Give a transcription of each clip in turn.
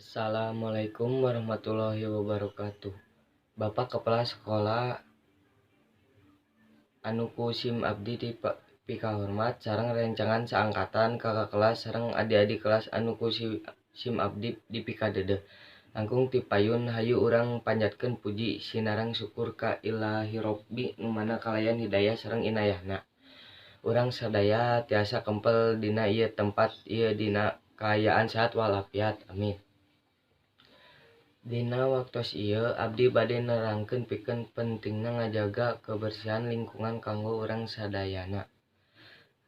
Assalamualaikum warahmatullahi wabarakatuh. Bapak Kepala Sekolah anu ku sim abdi pika hormat sareng rencangan saangkatan kakak kelas sareng adik-adik kelas anu ku sim abdi di pikadede. Langkung ti payun hayu urang panjatkeun puji sinareng syukur ka Ilahi Robbi nu mana kalayan hidayah sareng inayahna. Urang sadaya tiasa kempel dina ieu tempat ieu dina kaayaan sehat walafiat. Amin. Dina waktos ieu abdi bade nerangkeun pikeun pentingna ngajaga kebersihan lingkungan kanggo urang sadayana.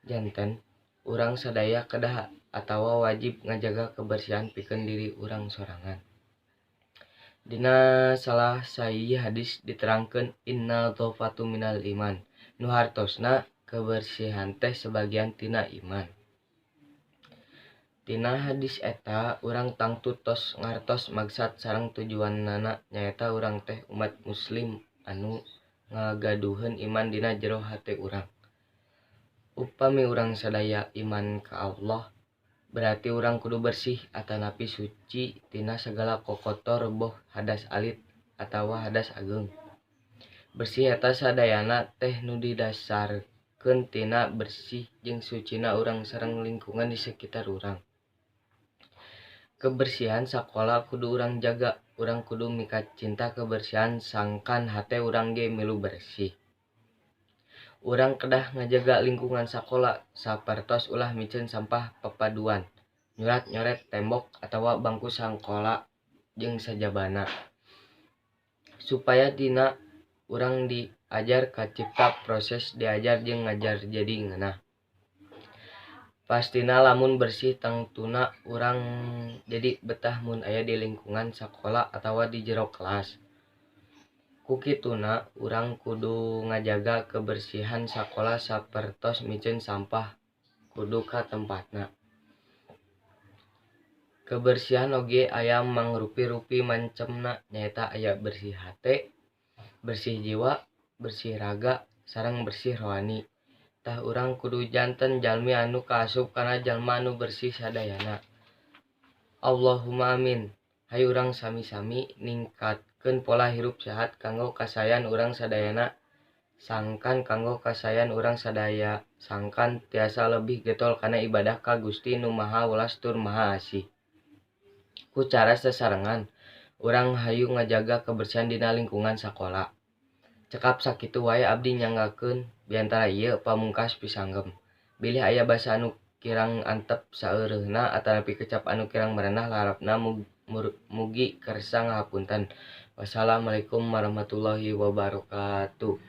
Janten, urang sadaya kedah atawa wajib ngajaga kebersihan pikeun diri urang sorangan. Dina salah sahiji hadis diterangkeun innal dhofatu minal iman. Nu hartosna kebersihan teh sebagian tina iman. Tina hadis eta urang tangtu tos ngartos maksad sareng tujuannana nyaeta urang teh umat muslim anu ngagaduheun iman dina jero hate urang. Upami urang sadaya iman ka Allah, berarti urang kudu bersih atanapi suci tina sagala kokotor boh hadas alit atawa hadas ageung. Bersih eta sadayana teh nu didasarkeun tina bersih jeung sucina urang sareng lingkungan di sekitar urang. Kebersihan sakola kudu urang jaga, urang kudu mika cinta kebersihan sangkan hate urang ge milu bersih. Urang kedah ngajaga lingkungan sakola sapertos ulah miceun sampah papaduan, nyoret-nyoret tembok atawa bangku sakola jeung sajabana. Supaya dina urang diajar kacipta proses diajar jeung ngajar jadi ngeunah. Pastina lamun bersih tangtuna urang jadi betah mun aya di lingkungan sakola atawa di jero kelas. Ku kituna urang kudu ngajaga kebersihan sakola sapertos miceun sampah kudu ka tempatna. Kebersihan oge aya mangrupi-rupi mancemna nyaeta aya bersih hate, bersih jiwa, bersih raga, sareng bersih rohani. Tah urang kudu janten jalmi anu kaasup kana jalma anu bersih sadayana. Allahumma amin. Hayu urang sami-sami ningkatkeun pola hirup sehat kanggo kasayan urang sadayana sangkan kanggo kasayan urang sadaya sangkan tiasa lebih getol kana ibadah ka Gusti Nu Maha Welas tur Maha Asih. Ku cara sasarengan urang hayu ngajaga kebersihan dina lingkungan sakola. Cekap sakitu wae abdi nyanggakeun biantara ieu pamungkas pisanggem. Bilih aya basa anu kirang antep saeureuna atanapi kecap anu kirang marenah larapna mugi kersa ngahapunten. Wassalamualaikum warahmatullahi wabarakatuh.